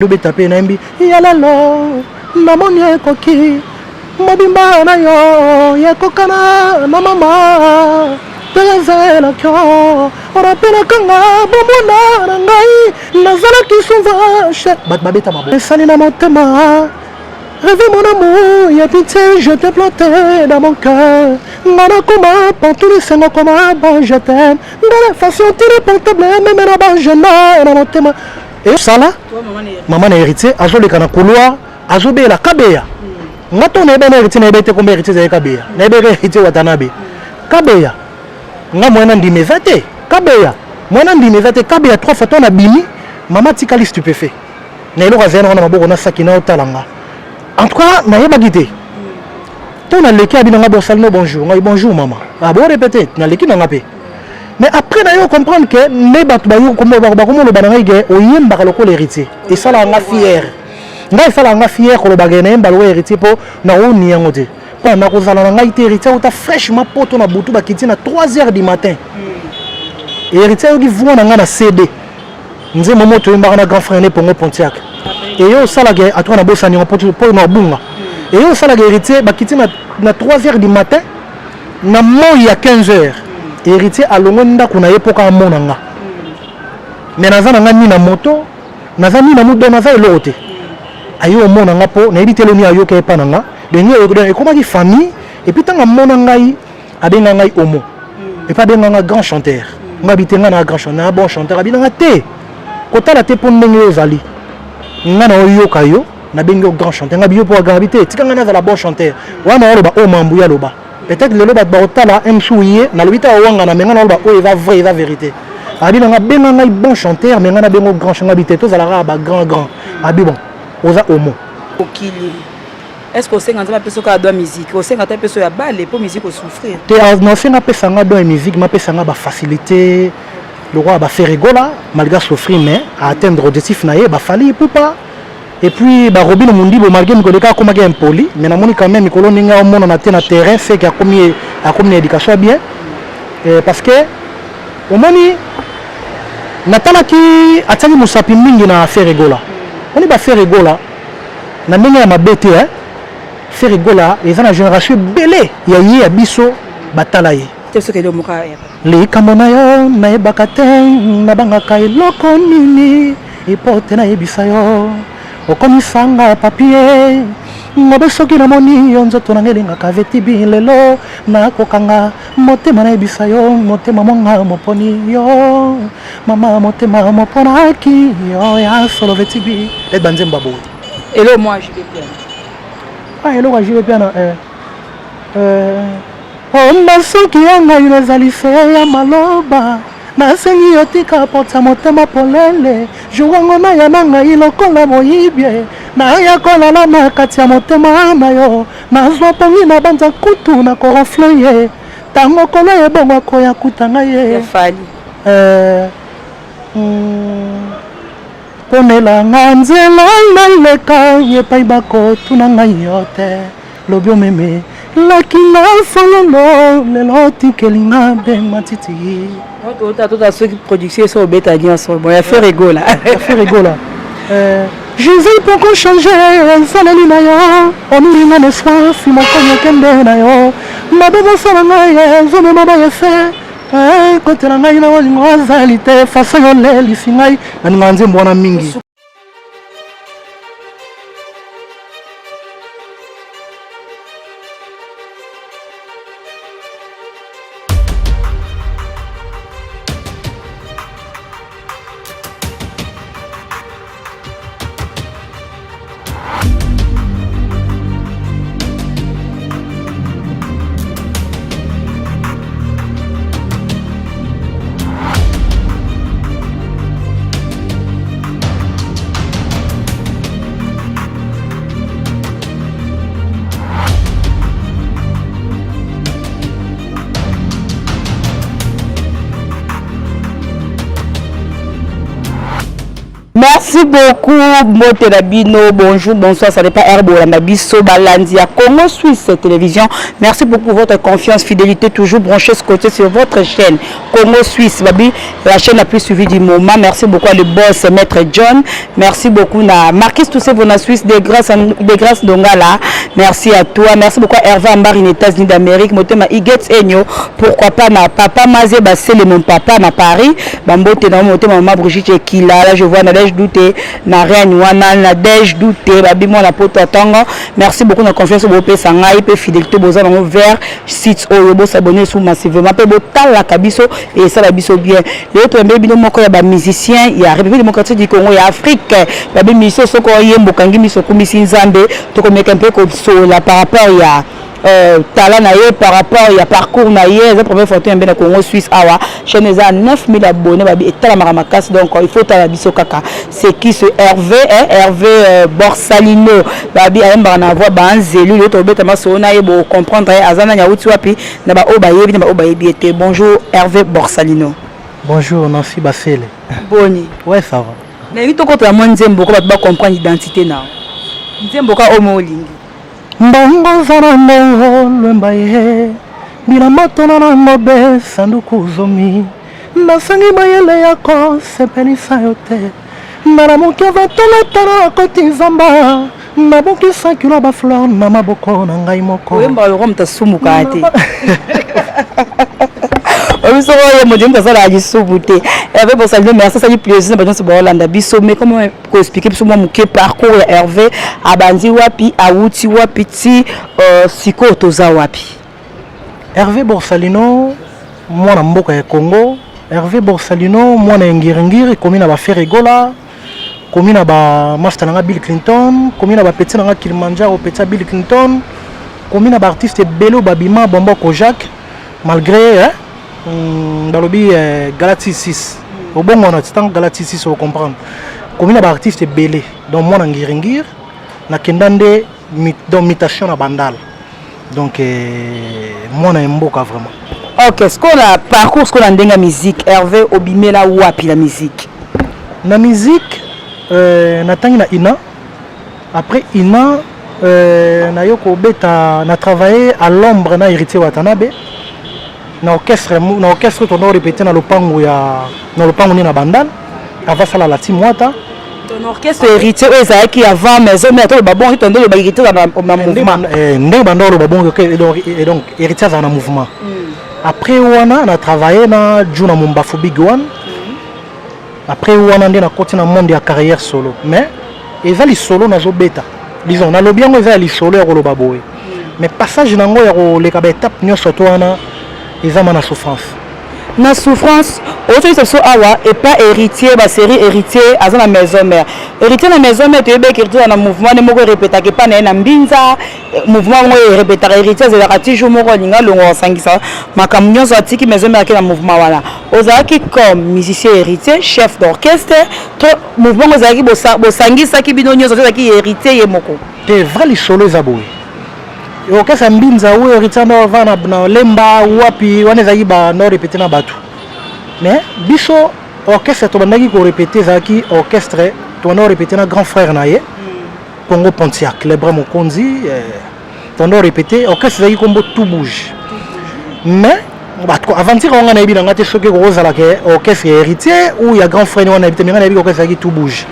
Lube tapé nambi yalalo namoni ekoki mobimba na yo yekokana na mama tezela kyo orapela kanga bomona na ngai nazala kisumva bat babeta mabo esali na motema rêve mon amour y'a pitié je t'ai planté dans mon cœur ngana koma pantuli sengo koma bon je t'aime dans la façon tu réponds problème même na ba je na motema. Et ça là, maman est héritier, azo le kana couloir, azo be la kabeya. Ngato ne ben héritier ne bete comme héritier za kabeya. Ne be héritier watanabe. Kabeya. Nga mwana ndime vete. Kabeya. Mwana ndime vete kabeya 3 fois ton abimi, maman tikali stupéfait. Ne lo razena na maboko na sakina otalanga. En tout cas, na yeba gité. Ton a leki abina nga bosal no bonjour. Nga bonjour maman. Ah bon répéter, na leki na ngape. Mais après, on comprend que les bâtiments comme le bananier au yem barloko l'héritier. Et ça là, on a fier. Là, ça là, on a fier que le bagage barloko héritier pour na on n'y a ngote. Quand on a causé la langue héritier, on a fraîchement pote on a boutou ba kitine à 3h du matin. Et héritier on dit vous on a un CD. Nous avons moto un barana grand frère né pour nous Pontiac. Et yo ça là à toi on a bossé en pour nous bunga. Et yo ça là héritier ba kitine à 3h du matin. Na mo il y a 15h. Héritier à l'ongonda qu'on a époque à monanga. Mais naza nanga ni na moto, naza ni na moto naza elote. Ayo monanga po, na éviter le ni ayo ke pananga. De ni et comment dit famille et puis tanga monanga yi abenga ngai homo. Et pas benga nga grand chanteur. Nga bitenga na grand chanteur, na bon chanteur abinanga te. Kota la te pour ndenge ozali. Nga na oyo kayo na benga grand chanteur. Nga biyo pour gravité, tikanga na la bon chanteur. Wana oloba o mambuya loba. Peut-être que le Botala aime souiller, na l'habita au Wanga, na menga ba o eva vrai, eva vérité. Abi na benga ngai bon chanteur, menga na bengo grand chanteur habité, tous à la ba grand. Abi bon, oza homo. Okili. Est-ce que c'est quand on peut souka de musique, au sein quand on peut souka balle pour musique au souffrir. Te non c'est na pesa nga de musique, ma pesa nga ba facilité, le roi ba faire rigola, malgré souffrir mais à atteindre objectif na ye ba fali pour pas. Et puis bah Robin Mundi bo malgré que le cas comme impoli mais na moni quand même Mikolo ninga on a na terrain c'est qu'il a comme éducation bien parce que au moni natala ki ataki musapi mingi na faire rigola on ba faire rigola na minga ma bete hein faire rigola les ana génération belé ya yi ya biso batala ye ce que le muka le kamona yo na ebakate na banga kai loko nini ipote na ebisa yo okomisanga papier ngobe soki na moni yo nzoto na ngelinga kaveti bilelo na kokanga motema na ebisa yo motema monga moponi yo mama motema mopona ki yo ya solo veti bi et banzemba bo hello moi je vais bien hello je vais bien onda soki yanga inazali se ya maloba nasengi yotika pota motema polele juwango na ya nanga ilokola moyibye na ya kolala na kati ya motema na yo nazwa pongi na banza kutu na korofle ye tango kolo ye bongo koya kutanga ye fali ponela nga nzela naleka ye pai bako tunanga yote lobio meme lakina fololo lelo tikelinga be matiti toute ceux qui production sont bêta bien ensemble bon il a fait rigola Jésus pour changer saleli na yo onulinga ne soir si mon konyo kende na yo mabebo salanga ye zome mama ye fe kote na ngai na olingo azali te façon yo leli singai na nganze mbona mingi Merci beaucoup, Motelabino. Bonjour, bonsoir. Ça n'est pas Herbo, Mabiso, Balandia, Congo Suisse Télévision. Merci beaucoup pour votre confiance, fidélité, toujours branchée ce côté sur votre chaîne. Congo Suisse, Babi, la chaîne la plus suivie du moment. Merci beaucoup à le boss, Maître John. Merci beaucoup à Marquis Toussé, Vona Suisse, des grâces d'Ongala. Merci à toi. Merci beaucoup à Hervé Ambar, les États-Unis d'Amérique. Motema Igets Enyo. Pourquoi pas na papa Mazé, c'est mon papa à Paris. Bambote, na Motema, Maman Brigitte et Kila. Là, je vois Nadège Douté, na Rien Wana, Nadège Douté, Babi, moi, la pote Tango. Merci beaucoup de confiance au Bopé Sangaï, pe fidélité, Bozan, vers site Oyobo, s'abonner sous massivement. Pe Botala, Kabiso, et ça, la biso bien. Les autres, Babi, nous, il y a des musiciens, il y a la République démocratique du Congo, il y a Afrique. Babi, Miso, Soko, Yembokangi, Miso, Komissin Zambé, tout comme un peu comme ça, par rapport, il y a. Talent naïe par rapport il y a parcours naïe la première photo en Congo Suisse awa chaîne a 9000 abonnés babi et la Makasi donc il faut la biso kaka c'est qui ce Hervé Hervé Borsalino babi a mbana voix banzelu le to beta masona e bo comprendre azana nya uti wapi na ba obayebi na ba obayebi était bonjour Hervé Borsalino. Bonjour Nancy Basele. Boni ouais ça va na vito ko to mon nzembo ko ba comprendre identité na nzembo ka omo lingi mbongo zana mbongo lwemba ye bila matona na ngobe sanduku zomi nasangi mayele yako sepelisa yo te naramuki vatolotana koti nzamba nabukisa kilo bafleur na maboko na ngai moko oyemba yo komta sumuka te Merci ça dit plaisir mais comment expliquer sur moi mon parcours Hervé à Bandi wapi à Wuti wapi ti siko toza wapi Hervé Borsalino moi na mboka ya Congo Hervé Borsalino moi na ngirngiri commune ba Ferregola commune ba master na Bill Clinton commune ba petit na Kilimanjaro petit Bill Clinton commune ba artiste Belo Babima Bombo Kojak malgré hein dans le Galaxy 6 au bon moment c'est Galaxy 6 on comprendre comme un artiste belé donc moi ngir na kendande dans mutation na bandal donc moi na mboka vraiment. OK ce qu'on a parcours ce qu'on a ndenga musique Hervé obimela wapi la musique na musique na tangi na ina après ina na yoko beta na travailler à l'ombre na Héritier Wata na orchestre on doit répéter dans le pango ni na bandal avant ça la team Wata ton orchestre Héritier qui avant maison mais toi babon qui tendait le Héritier dans mouvement ndé bandolo babon et donc Héritier dans mouvement après on a travaillé na Juna Mumbafu Big One après on a na continuer monde ya carrière solo mais ezali solo na zo beta disons na lobiango ezali solo ya ko lobaboé mais passage nango ya ko leka ba étape nyonso to wana ezama na souffrance na souffrance autre chose awa et pas héritier ba série héritier à la maison mère héritier na maison mère tu ebe héritier na mouvement ne moko répéta que pas na mbinza mouvement ngo répéta héritier de la toujours moko linga longo sangisa makamnyo zati ki maison mère ki na mouvement wala ozaki comme musicien héritier chef d'orchestre to mouvement ozaki bo sangisa ki binonyo zaki héritier ye moko te vrai li solo zaboui orchestre mbinza ou héritier na vana na lemba wapi waneza yiba no répéter na batu mais biso orchestre to bandaki ko répéter zaki orchestre to no répéter na grand frère naye Congo Pontiac Lebre Mokonzi to no répéter orchestre zaki kombo tout bouge mais aventure on a ebina ngate soki ko zala ke orchestre héritier ou ya grand frère on a ebité mais on a ebiko orchestre zaki tout bouge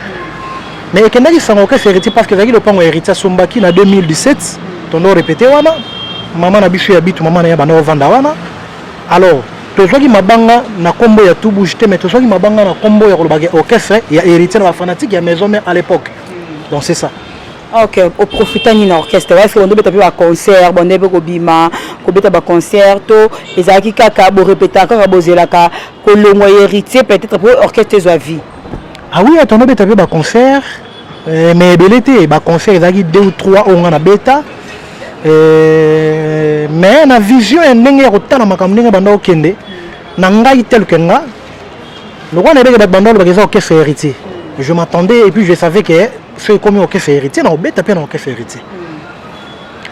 mais ekendaki sango orchestre héritier parce que zaki le pango héritier sombaki na 2017 tondo répété wana maman na biso ya bitu maman na ya bana vanda wana alors tozoki mabanga na kombo ya tout bouge te mais tozoki mabanga na kombo ya kolobaki orchestre ya héritier na fanatique ya maison mère à l'époque donc c'est ça. OK au profitant ni orchestre est-ce que on doit faire un concert on doit ko bima ko beta ba concert to ezaki kaka bo répéter kaka bozelaka ko longo héritier peut-être pour orchestre zo vie ah oui on doit faire ba concert mais belete ba concert ezaki 2 ou 3 on na beta mais na vision ndenge ya kotala makambo ndenge banda okende na ngai tel que nga le roi n'avait pas banda le orchestre héritier je m'attendais et puis je savais que c'est comme orchestre héritier na obeta pe na orchestre héritier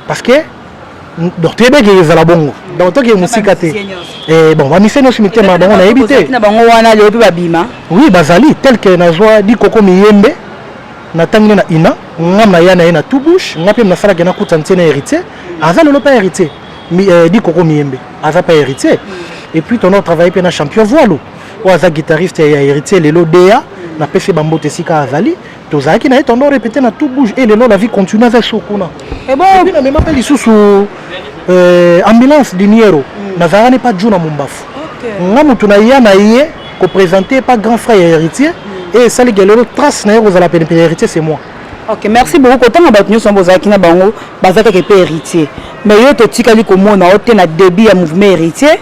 parce que donc tu es bien que ça la bongo donc toi qui es musique et bon va mission aussi mettre ma bongo na éviter na bango wana le pe babima oui bazali tel que na joie di koko miyembe na tangina na ina ngam na yana na tout bouche ngapi na sala ke na kutantie na héritier azali le pas héritier di koko miyembe aza pas héritier et puis ton autre travail pe na champion voile ou aza guitariste ya héritier lelo dea na pese bambote sika azali tozaki na ton répéter na tout bouge et lelo la vie continue avec sokuna et bon na même appel isusu ambulance diniero na zara pas juna mumbafu ngamu tunaya na ye ko présenter pas grand frère héritier et ça les galero trace na yo za la peine héritier c'est moi. OK, merci beaucoup. Quand on a battu son bozaki na bango bazaka ke héritier mais yo to tikali ko mona ote na début ya mouvement héritier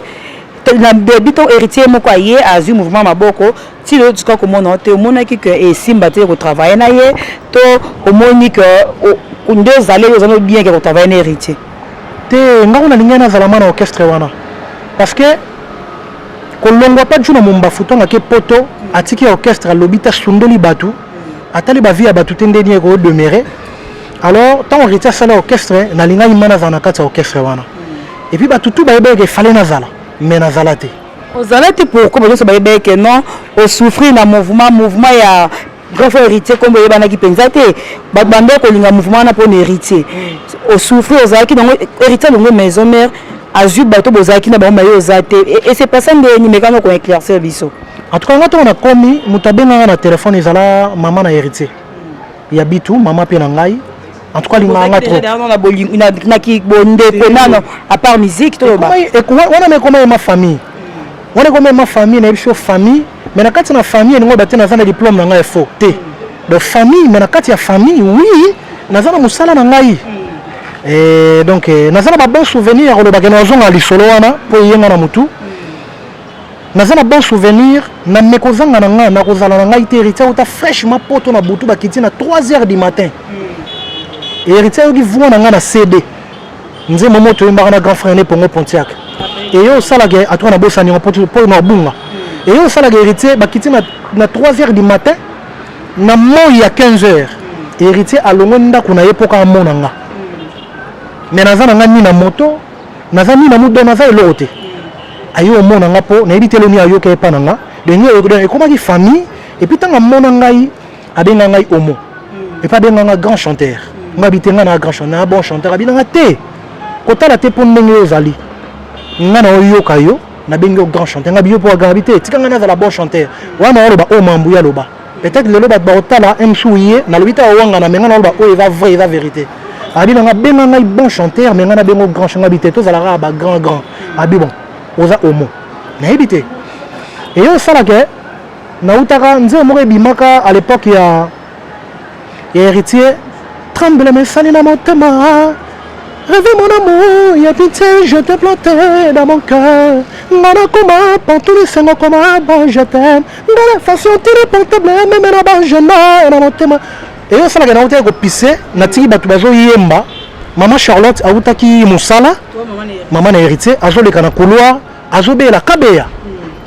na début to héritier moko aye azu mouvement maboko ti le tika ko mona ote mona ki que et simba te ko travailler na ye to o moni que o deux aller yo zano bien que ko travailler na héritier te ngako na lingana za la mana orchestre wana parce que kolongwa pas juna mumba futonga ke poto atiki orchestre lobita sundoli batu atali ba via batu tendeni ko demeurer alors tant héritier ça l'orchestre na linga imana za na kata orchestre wana et puis batu tout ba ebe fallait na zala mais na zala te ozalati pourquoi bazo ba ebe que non o souffrir na mouvement ya grand frère héritier comme yebana ki penza te ba bande ko linga mouvement na pour héritier o souffrir ozalaki donc héritier longo maison mère azu bato bozalaki na ba mayo ozate et c'est personne de ni mekano ko éclaircir biso en tout cas ngato na komi mutabenga na téléphone ezala maman na héritier ya bitu maman pe na ngai en tout cas linga ngato na ki bonde ko nano à part musique to ba et wana me comment ma famille wana comment ma famille na biso famille mais na kati na famille ngo batena za na diplôme na ngai faux te de famille mais na kati ya famille oui na za na musala na ngai et donc na za na ba bon souvenir ko lo bakena zonga lisolo wana po yenga na mutu na za na bon souvenir na mekozanga na nga na kozala na ngai te héritier uta fraîchement poto na butu bakiti na 3h du matin héritier yo ki voix na nga na CD nze momo to yemba na grand frère ne pongo Pontiac et yo sala ke atwa na bosani en poto po na bunga et yo sala ke héritier bakiti na 3h du matin na mo ya 15h héritier alongo ndako na yepoka mona nga mais naza na nga ni na moto naza ni na mudo naza elote ayo mona nga po na ebitelo ni ayo ke pa na nga de ni e koma ki famille et puis tanga mona ngai abenga ngai omo et pas benga nga grand chanteur nga bitenga na grand chanteur na bon chanteur abinanga te kota la te po ndenge ozali nga na oyo kayo na benga grand chanteur nga biyo po ga bité tikanga na za la bon chanteur wana oloba o mambu ya loba peut-être le loba Botala msouye na lobita wanga na menga na loba o eva vrai eva vérité abi na benga ngai bon chanteur mais nga na benga grand chanteur bité to za la ba grand abi bon oza omo na ebité et yo sala ke na utaka nze mo bimaka à l'époque ya héritier tremble mes sali na motema rêve mon amour ya pitié je te planté dans mon cœur ngana koma pantou les sengo koma bon je t'aime ngana façon tire portable même na ba je na motema et yo sala ke na utaka ko pisser na tiki batu bazo yemba maman Charlotte a utaki musala maman na héritier azoleka na couloir azobela kabeya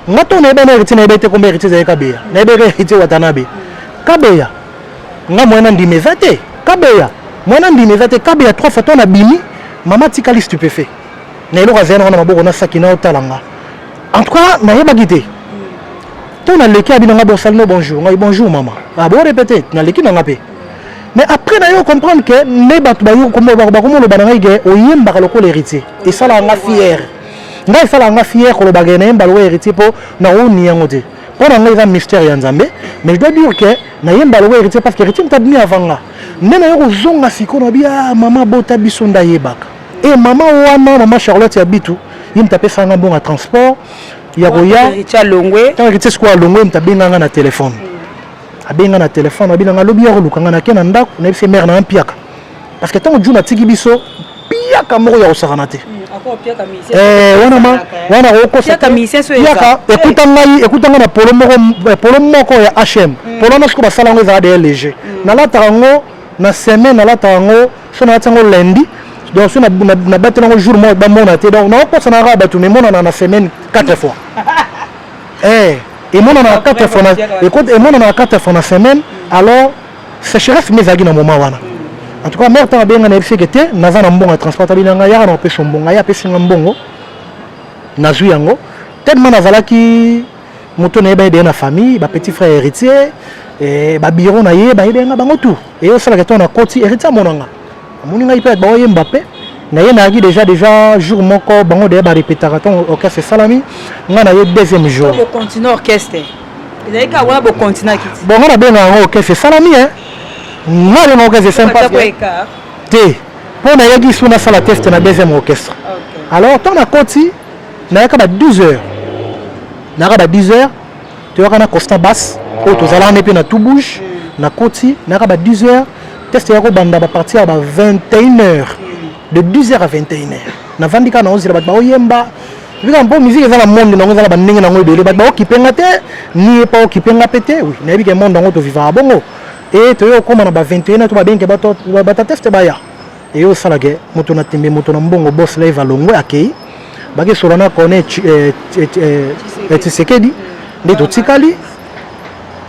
ngato na ebe na héritier na ebe te kombe héritier za kabeya na ebe héritier watanabe kabeya nga mwana ndime zate kabeya mwana ndime zate kabeya 3 fois ton abimi maman tikali stupéfait na elo kazena na maboko na sakina otalanga en tout cas na yeba gité ton na leki abina nga bonsalno bonjour ngai bonjour maman ah bon répéter na leki na ngape mais après na yo comprendre que ne batu ba yo comme ba comme le bananga ge oyemba ka lokolo héritier et ça la nga fier ngai ça la nga fier ko lo bagena yemba lo héritier po na oni yango te pour nga eza mystère ya nzambe mais je dois dire que na yemba lo héritier parce que héritier mtabini avant nga nena yo zonga siko na bia maman bota biso nda yebaka et maman wana maman Charlotte ya bitu yimta pesa nga bon à transport ya roya héritier longwe tant héritier sko longwe mtabinga nga na téléphone abenga na téléphone abina nga lobi ya kolukanga na kena ndako na bise mère na mpiaka parce que tant juna tiki biso piaka moko ya osakana te wana okosa piaka ekutanga na polo moko ya HM polo na siko basala ngo eza de léger nalataka ngo na semaine nalataka ngo so na tango lundi donc so na batela ngo jour mo ba mona te donc na okosa na raba tu me mona na semaine 4 fois et moi on a 4 fois na semaine alors sécheresse mes agi na moment wana En tout cas, mère tant bien na fait que té naza na mbongo transportable nga ya na pesa mbongo ya pesa mbongo nazu yango tellement nazalaki moto na yeba na famille ba petit frère héritier et ba bureau na ye ba yeba nga bango tout et au sala que ton na koti héritier monanga moninga ipe ba ye Mbappé na ye na déjà jour moko bango de ba répétaton orchestre salami nga na ye deuxième jour au continent orchestre il a ka wala au continent kiti bon nga na benga orchestre salami hein moi le orchestre sympa té pour na yegi suna sala test na deuxième orchestre alors ton na koti na yaka ba 12 heures na yaka ba 10 heures tu yaka na constant basse au to zala na pe na tout bouge na koti na yaka ba 10 heures test yako banda ba partir à 21 heures de 10 heures à 21 heures na vandika na ozira ba oyemba vika mpo musique ezala monde na ngozala ba ndenge na ngoyebele ba okipenga te ni pas okipenga pété oui na bika monde ngo to vivra bongo et to yo koma na ba 21 heures to ba benke ba ta test ba ya et yo sala ke moto na tembe moto na mbongo boss live alongo akei baki solana kone Tshisekedi nde to tikali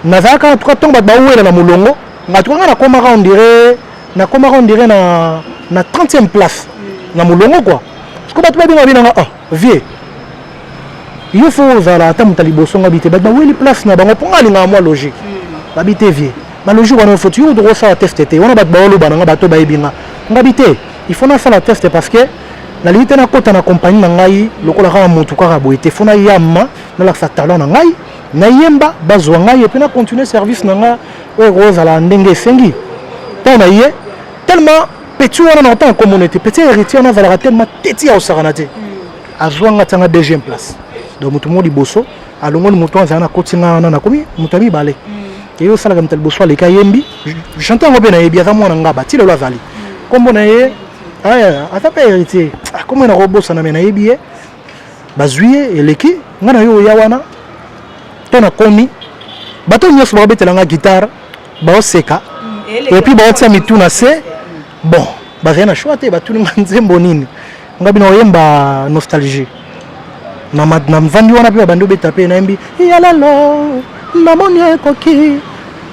nazaka en tout cas tomba ba wela na mulongo ngatuka na koma on dirait na 30e place na mulongo quoi parce que batu ba binga ah vie il faut zala ta mutali bosonga bité ba weli place na bango ponga linga moi logique ba bité vie ba logique on faut tu dois ça tester on a ba bolo bananga bato ba ibinga ngabité il faut na ça la tester parce que na limite na kota na compagnie na ngai lokola kama mutu kaka boite fona yamma na la sa talent na ngai na yemba bazwa ngai et puis na continuer service na nga ouais rose ala ndenge sengi ta na ye tellement petit wana na tant communauté petit héritier na valera tellement teti au saranate azwa nga tanga deuxième place donc mutu modi boso alongo ni mutu azana kotinga na komi mutu mi balé et yo sala comme tel boso le kayembi chanter ngo be na yebi azamwa na ngaba ti le azali kombo na ye aya atapa héritier comment na robosa na mena yebi bazuye eleki ngana yo ya wana tona komi bato nyos ba betela nga guitare ba oseka et puis ba otia mituna se bon ba rien à choisir ba tuni nzembo nini ngabi na oyemba nostalgie na mvandi wana pe bando beta pe na mbi ya lalo na moni ekoki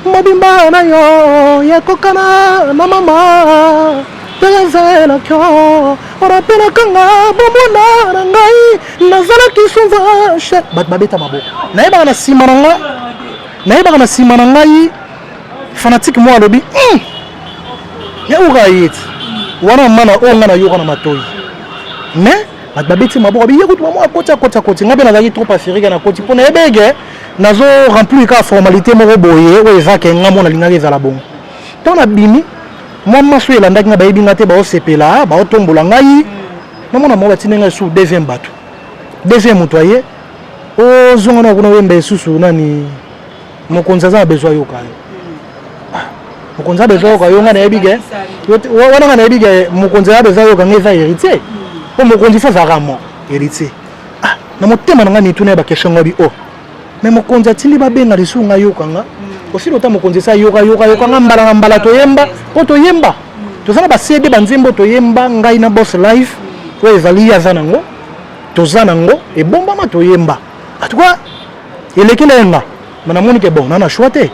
mobimba na yo yakokana na mama tazela kyo orapela kanga bomona na ngai nazala kisumva bat babeta maboko naeba na sima na ngai fanatique moi lobi ya urayit wana mana onga na yoko na matoi mais bat babeti maboko bi yekutu moi kota ngabe nazaki trop afirika na koti pona ebege nazo remplir ka formalité moko boye o ezake ngamo na lingaki ezala bon to na bimi moi maso elanda nga bayebi nga te ba osepela ba otombola ngai na mona mo batinenga sous deuxième bateau deuxième motoyer o zonga na kuna wembe susu nani mokonza za besoin yo kayo mokonza besoin yo kayo nga na yebige wana nga na yebige mokonza ya besoin yo kanga eza héritier po mokonzi fa za ramo héritier na motema nga ni tuna ba question ngobi mais mokonzi atili ba benga lisunga yo kanga aussi lota mokonzi sa yoka nga mbala toyemba po toyemba tozana ba CD banzembo toyemba ngai na boss live to ezali ya zanango tozanango e bomba ma toyemba en tout cas eleki na nga mana moni ke bon na choite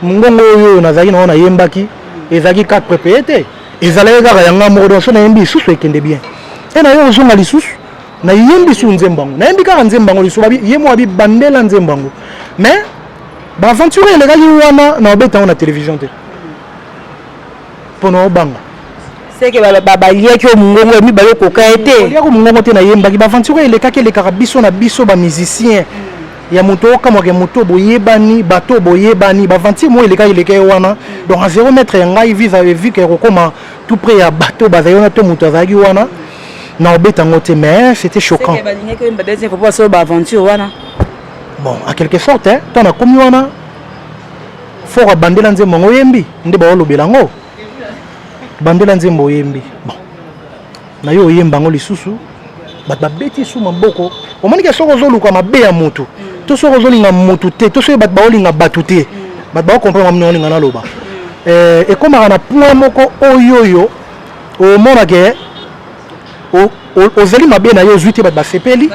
mungongo yo nazaki na yembaki ezaki 4 ppete ezalaka kaka yanga moko so na yembi susu ekende bien et na yo zonga lisusu na yembi su nzembango na yembi kaka nzembango lisusu babi yemo abi bandela nzembango mais ba aventure les gars wana na obeta na télévision te pono banga c'est que ba lié que mungongo mi ba yo koka été lié ko mungongo te na yemba ki ba aventure les gars les karabiso na biso ba musicien ya moto kama ke moto boyebani bato boyebani ba aventure moi les gars wana donc à 0 mètre ngai vise avec vu que comment tout près ya bato ba zayona to moto azaki wana na obeta ngote mais c'était choquant c'est que ba lié que ba deuxième fois so ba aventure wana bon en quelque sorte hein tant na komi wana fora bandela nzembo ngoyembi nde ba olobela ngo bandela nzembo yembi bon na yo yemba ngo lisusu ba beti su maboko omani ke soko zoluka mabe ya moto to soko zolinga moto te to so ba olinga batuté ba comprendre mamno olinga na loba et comme na point moko oyoyo o mona ke o zeli mabe na yo zuite ba sepeli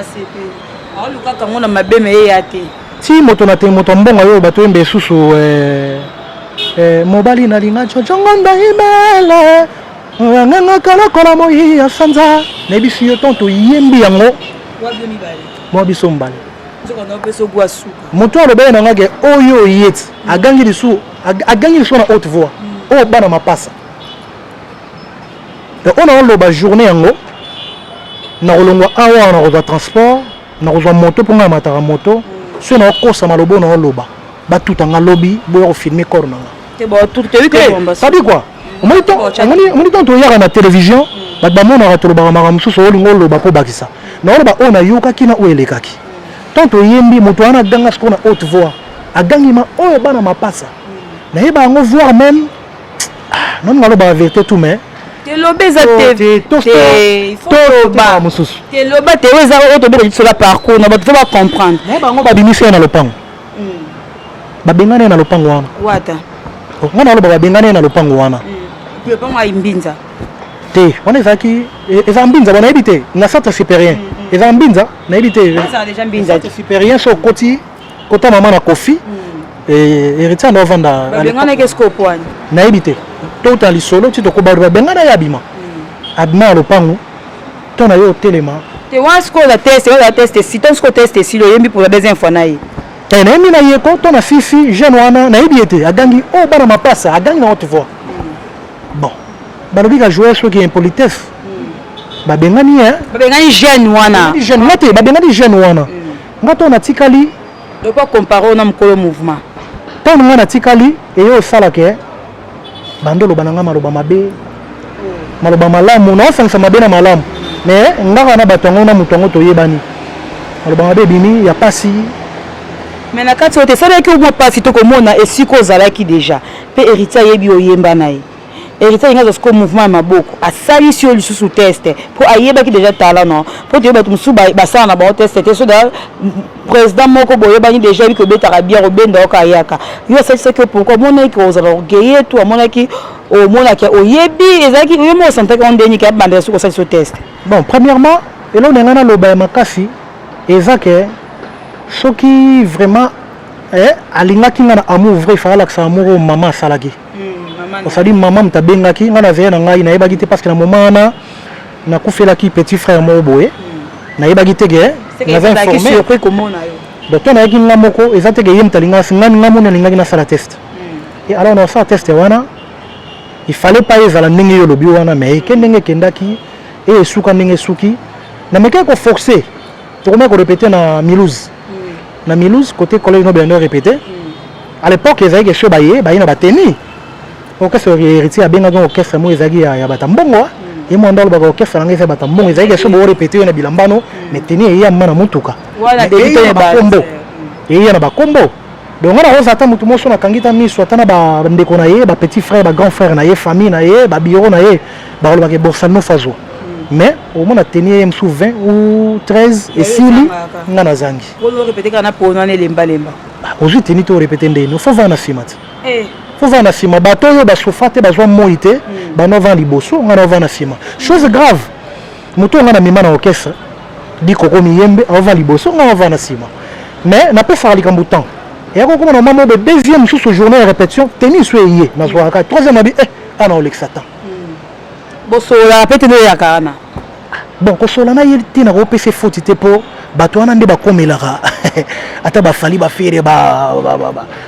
aluka kango na mabe me ya te ti moto na te moto mbongo yo bato yembe susu mobali nalinga chochongonda imele nganga kala kola moyi ya sanza na biso yo tonto yembi yango mo biso mbali moto alobe na ngage oyo yeti agangi lisu na haute voix o bana mapasa et on a loba journée yango na kolongwa awa na kozwa transport na kozwa moto pour nga mataka moto so na kosa malobo na loba batutanga lobi boyo filmer corps na te bo tout te que ça dit quoi on dit tant to yaka na télévision ba bamona ka toloba maka mususu olingo loba po bakisa na loba ona yoka kina oelekaki tant to yembi moto ana ganga sko na haute voix agangi ma oyo bana mapasa na yeba ngo voir même non ngalo ba vérité tout mais te lobeza te loba mususu te loba te weza auto be sur la parcours na ba to ba comprendre na yeba ngo ba bimisé na lopango ba bengane na lopango wana wata ngana loba ba bengane na lopango wana pe pa mwa imbinza te wana ezaki eza mbinza bana ebite na centre supérieur eza mbinza na ebite ça déjà mbinza te supérieur so koti kota mama na kofi héritier na vanda ba bengane qu'est-ce qu'on point na ebite to ta lisolo ti to ko ba bengane ya bima abima lopango to na yo telema te was ko la test si ton ko test si lo yembi pour la deuxième fois na yi na yembi na yeko to na fifi jeune wana na ebite agangi o bana mapasa agangi na haute voix bon balobi ka jouer ceux qui impolitesse babengani jeune wana jeune ngate babengani jeune wana ngato na tikali do pas comparer na mkolo mouvement to nga na tikali e yo sala ke bandolo bananga maloba mabe maloba malamu na osansa mabe na malamu mais ngaka na batongo na mutongo to yebani maloba mabe bimi ya pasi mais na kati ote sala ki mo pasi to komona esiko zalaki déjà pe héritier yebi oyemba na ye héritier nga zosko mouvement maboko asali si oli sous test pour ayeba ki déjà talent non pour te battu musu ba sala na ba test te so da président moko boyeba ni déjà que betara bien robenda okayaka yo ça c'est que pourquoi mona ki ozala orgueilleux tout mona ki o mona ki oyebi ezaki yo mo santa ka ndeni ka banda soko ça test bon premièrement elo ngana loba makasi ezake soki vraiment alingaki ngana amour vrai fala que ça amour maman salaki osali maman mtabengaki ngana veya na ngai na yebaki te parce que na moment na kufelaki petit frère mo boye na yebaki te ke na va informer ko komona yo docteur na yaki ngamoko ezate ke yem talinga ngani ngamona lingaki na sala test et alors na sala test wana il fallait pas ezala ndenge yo lobi wana mais kendenge kendaki et suka ndenge suki na meka ko forcer to ko répéter na Milouz côté collège no bien répéter à l'époque ezaki ke so baye na bateni orchestre héritier abenga donc orchestre mo ezaki ya batambongo et mo ndalo ba orchestre nanga eza batambongo ezaki ke so bo répéter na bilambano mais teni ya mana mutuka wala débité ba kombo et na ba kombo donc on a osata mutu mo so na kangita miso atana ba ndeko na ye ba petit frère ba grand frère na ye famille na ye ba biro na ye ba lo ba ke borsano fazo mais au moins teni ya msou 20 ou 13 et sili ngana zangi on répéter kana pona ne lemba aujourd'hui teni to répéter ndeno faut voir na simati faut voir na sima bato yo ba sofate bazwa moité ba no van liboso ngana va na sima chose grave moto ngana mema na orchestre di koko miyembe avant liboso ngana va na sima mais na pe faire likambu temps et ako comme normalement be deuxième sous journée de répétition teni soyé na zo aka troisième abi ana olexata boso la pete de yakana bon ko sola na yelti na ko pese faute te po bato wana nde bakomelaka ata bafali bafere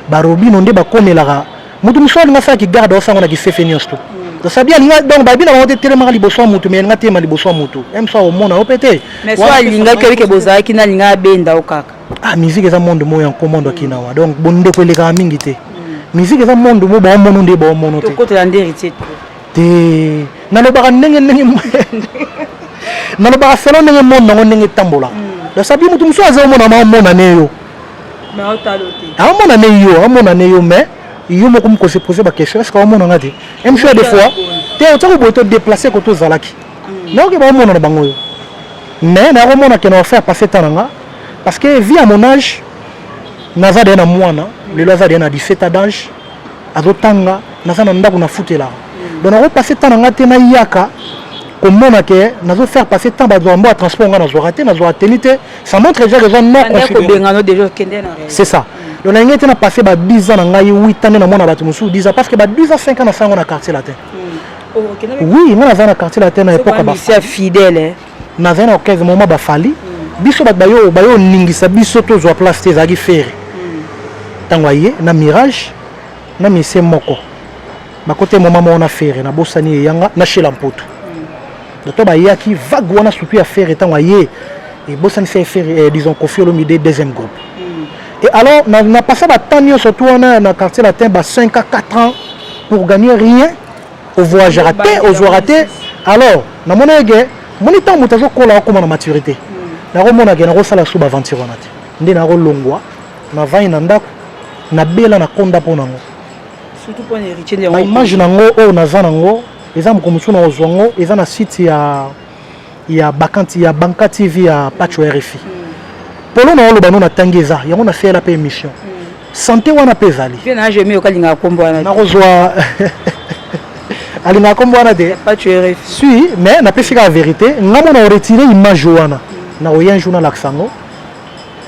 barobino nde bakomelaka mutu muswali nga saki garde osango na kisefe nyonso to sabi alinga donc babina ba hotel telema liboso mutu mais nga tema liboso mutu emsa o mona opete mais so alinga ke bozaki na linga benda okaka musique eza monde mo ya komondo kinawa donc bonde ko leka mingi te musique eza monde mo ba mono nde ba mono te to côté l'héritier te na lo ba ndenge na lo ba selo ndenge monde ngo ndenge tambola to sabi mutu muso aza mona ma mona neyo mais otalote amona neyo mais yo moko mko se poser ba question est-ce que on a dit des fois te otako boto déplacer ko to zalaki mais ok ba mona na bango yo mais na romona ke na faire passer tananga parce que vie à mon âge naza de na mwana le laza de na 17 ans d'âge azotanga naza na ndako na futela donc na passer tananga te na yaka komona ke nazo faire passer temps ba zo transport nga na zo raté na zo atenité ça montre déjà que non considéré c'est ça Donc on a été passé 10 ans dans 8 ans dans mon abattu 10 ans parce que 10 ans 5 ans dans le quartier latin. Oui, moi dans le quartier latin à l'époque c'est fidèle. Dans un occasion moment ba fali. Biso bayo ningisa biso to zo place te zaki faire. Tangoye na mirage na mise moko. Ba côté moment on a faire na bosani yanga na chez lampoto. Donc ba yaki vague wana surtout à faire tangoye et bosani fait faire disons confier le milieu deuxième groupe. Et alors on a passé ba temps surtout dans le quartier latin 5 à 4 ans pour gagner rien aux voyageurs ratés aux joueurs ratés. Alors na monege moni temps mutazo kola ko na maturité. Na romona ke na ko sala suba aventure wana te. Nde na ko longwa na vai na ndako na bela na konda pona ngo. Surtout pour héritier de ba image nango o na za nango eza mukomusu na ozwango eza na site ya Bakanti ya Banka TV ya Pacho RFI. Polo na olo bano na tangeza yango na fait la pe émission. Santé wana pezali. Bien na jemi okalinga kombo wana. Na kozwa alinga kombo wana de Pacho RFI. Si mais na pesika la vérité ngamo na retirer image wana. Na oyen journal aksango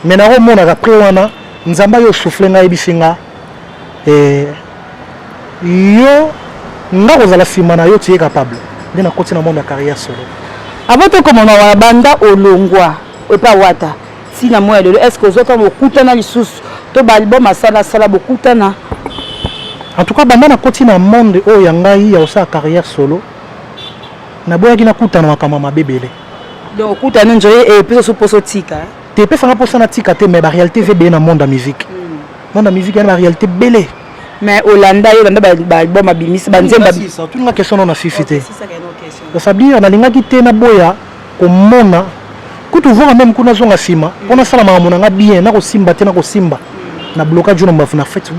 mais na romona après wana nzamba yo souffler nga ebisinga yo nga kozala sima na yo tu es capable de na continuer mon carrière solo avant to komona wa banda olongwa epa wata si na moya lelo est-ce que ozota bokutana lisusu to balbum asala sala bokutana en tout cas banda na continue na monde o ya ngai ya osa carrière solo na boyaki na kutana makama mabebele. Donc, écoute, on a plus de poso tika. Tu peux faire un poso na tika te, mais la réalité c'est bien dans le monde de la musique. Le monde de la musique, il y a une réalité belle. Mais Hollanda, il y a un album à Bimis. C'est toute une question de fifité. Ça veut dire qu'on a une quitté na boya, comme mona, quand tu vois même qu'on a zonga sima, on a ça la maman, on a bien, na ko simba, te na ko simba. Na blocage du nombre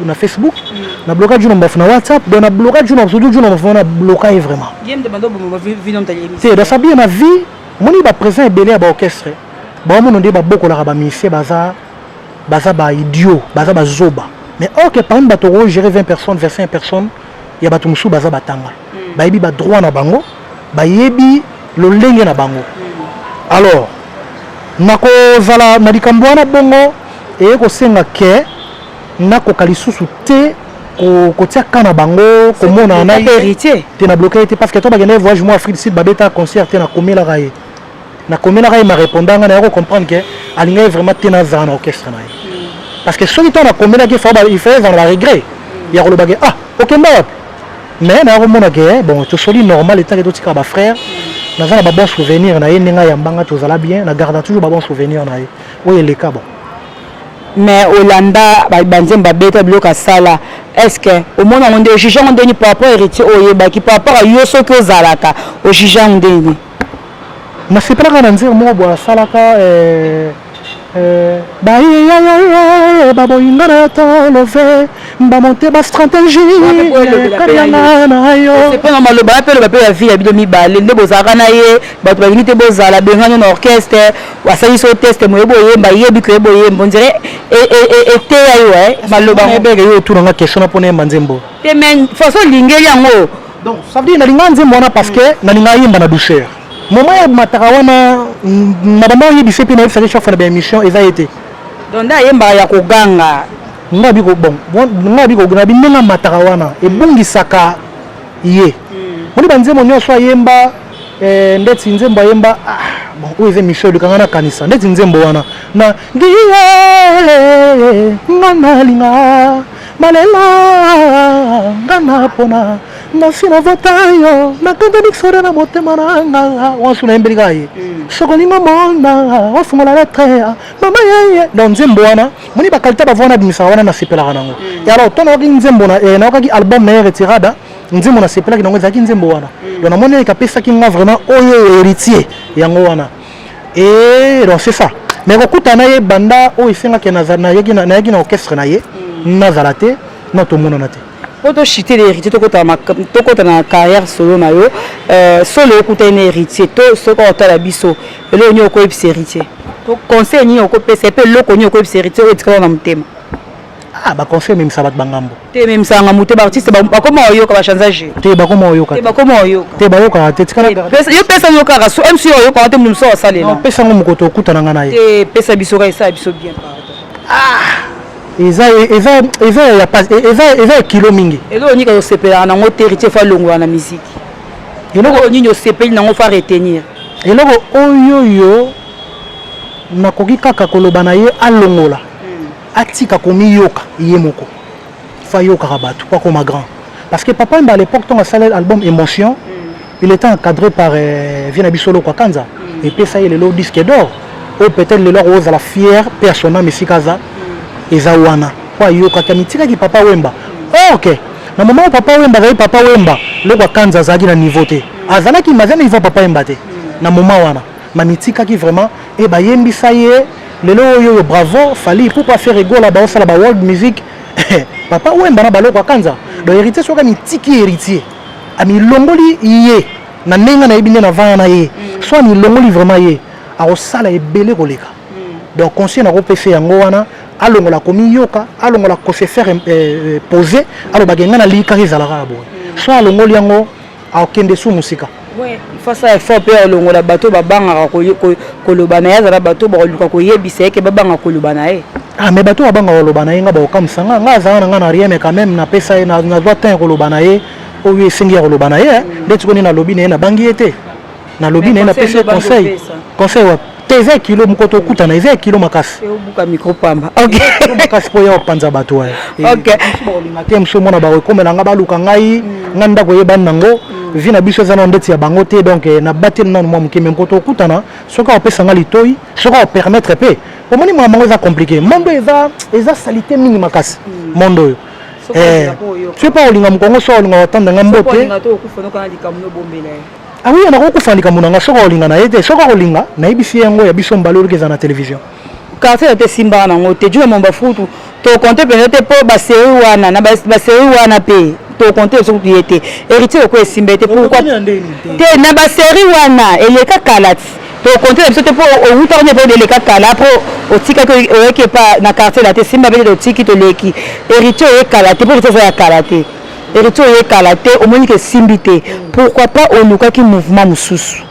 na Facebook, na blocage du nombre na WhatsApp, na blocage du nombre du nombre na blocage vraiment. Game de bando bo vie dans ta émission. C'est dans sa bien na vie. Moni ba présent belé ba orchestre ba mo ndé ba boko la ba musicien baza ba idiot baza ba zoba mais OK par exemple ba to gérer 20 personnes 25 personnes ya ba to musu baza batanga ba yebi ba droit na bango ba yebi lo lenge na bango alors nako zala na likambo na bongo e ko senga ke nako kalisusu te ko tia kana bango ko mona na héritier te na bloqué parce que to ba gene voyage moi Afrique Sud ba beta concert te na komela raye. Na commune il m'a répondu on comprendre que alinga vraiment tena za na orchestre na parce que celui qui na commune il fait dans la regret il y a le bagage ah OK mais na romona que bon to soli normal état que to ba frère na za ba bon souvenir na yenga ya mbanga to zala bien na garde toujours ba bon souvenir na oui les cas bon mais Hollanda ba banzemba beta bloka sala est-ce que au monde on dit jugeant on dit par rapport héritier oyeba qui par rapport à yoso que zalaka au jugeant on dit na sepelaka na nzela moko boya asalaka baboyinga na to love bamonte bastratégie karianga na yo sepena maloba apelo bape ya vie ya bido mibale nde bozalaka na ye bato balingi te bozala bengano na orchestre wasali so teste moyebo yemba yebi ko yebo yembo ndire ete ya yo maloba ebeke yo tu nga question na pona yemba nzembo te men façon lingeli yango donc ça veut dire na linga nzembo wana parce que na linga yemba na douceur moment ya matarawana na bamba yebise pe na yebisa chef na émission eza été donc nda yemba ya koganga ngabi ko bon ngabi ko ngabi menga matarawana ebungisaka ye moni banzemo nyonso yemba ndeti nzembo yemba bon oyo eza Michel kangana kanisa ndeti nzembo wana na ngiye ngana linga malela ngana pona nasina votayo nakanda bixora na motema nanga wasuna embeligaye sokolinga mona wafungola lettre mama yeye donc nzembo wana moni bakalita bavona bimisa wana na sepelaka nango et alors tona oki nzembo na okaki album na retirada nzembo na sepelaki nango ezalaki nzembo wana donc namoni ekapesaki nga vraiment oyo héritier yango wana et donc c'est ça mais kokutana ye banda oyo esengaki nayaki na orchestre na ye nazala te na tomonana te Pour chiter les héritiers, tu as une carrière solo, solo écouter un héritier, tu as la biso, et là on y a quoi héritier. Tu conseil ni au côté c'est peu l'eau qu'on y a quoi héritier et tu as un thème. Ah bah conseil même ça va te bangambo. Tu même ça un mouté artiste bah comment on y a quoi changer. Tu bah comment on y a. Tu bah comment on y a. Tu bah yo quoi. Tu sais yo pesa yo kara so MC yo quand tu nous sors ça là. Non pesa ngo mokoto okuta na ngana ye. Tu pesa biso ka ça biso bien. Ah eza kilo mingi eloko nini kosepela nango te héritier fa longola na musique eloko nini osepeli nango fa retenir eloko oyo nakoki kaka koloba na ye alongola atika komiyoka ye moko fa yokaka bato po akoma grand parce que papa Wemba à l'époque ton asali album émotion il était encadré par Viena Bisolo Kwakanza et puis ça y est le disque d'or ou peut-être le leur ozala fier personnel mais sikaza eza wana po ayokaka mitikaki papa Wemba ok na moment papa Wemba azali papa Wemba le Kwakanza azalaki na niveau te azalaki mazana niveau papa Wemba te na moment wana ma mitikaki vraiment et bayembisa ye lelo oyo bravo fallait pourquoi faire rigolo là-bas ça la world music papa Wemba na baloko Kwakanza donc héritier soka mitiki héritier ami longoli yé na nenga na ebine na vana na ye soit ni longoli vraiment ye a osala ebele koleka donc conseil na kopesa yango wana alongola komi yoka alongola ko se faire poser alo bagenga na likari zalaka bo soit alongoli yango a okende su musika ouais face à effort pe alongola bato babanga koloba na ya zala bato ba luka ko yebisa ke babanga koloba na ye ah mais bato babanga koloba na ye nga ba okamsanga nga zana nga na rien mais quand même na pesa na doit ten koloba na ye oyo esengi ya koloba na ye ndeti koni na lobi na ye na bangi ete na lobi na ye na pesa conseil wa teze kilo mkoto okutana eza kilo makasi eobuka micro pamba ok kilo makasi po ya opanza bato wa ok te mso mona ba rekomela nga baluka ngai nga ndako yebani nango vi na biso eza na ndeti ya bango te donc na bateli nanu mwa moke me mkoto okutana soki opesa nga litoi soki opermettre pe omoni mwa mango eza compliqué mondo eza salite mingi makasi mondo oyo tu es pas olinga mokongo so olinga watanda nga mbote ah oui on a kokufa likambo nanga soka olinga na ete soka olinga na ibisi yango ya biso mbalo eza na télévision quartier te simba nango te juma momba futu to compter peut-être po ba série wana na ba série wana pe to compter so yete héritier ko esimba te pourquoi te na ba série wana eleka kalati to compter biso te po o wuta ne po eleka kala après o tika ko ke pa na quartier la te simba be do tiki to leki héritier e kalati pour te faire kalati héritier est calaté au moins que simbité pourquoi pas au luka qui mouvement mususu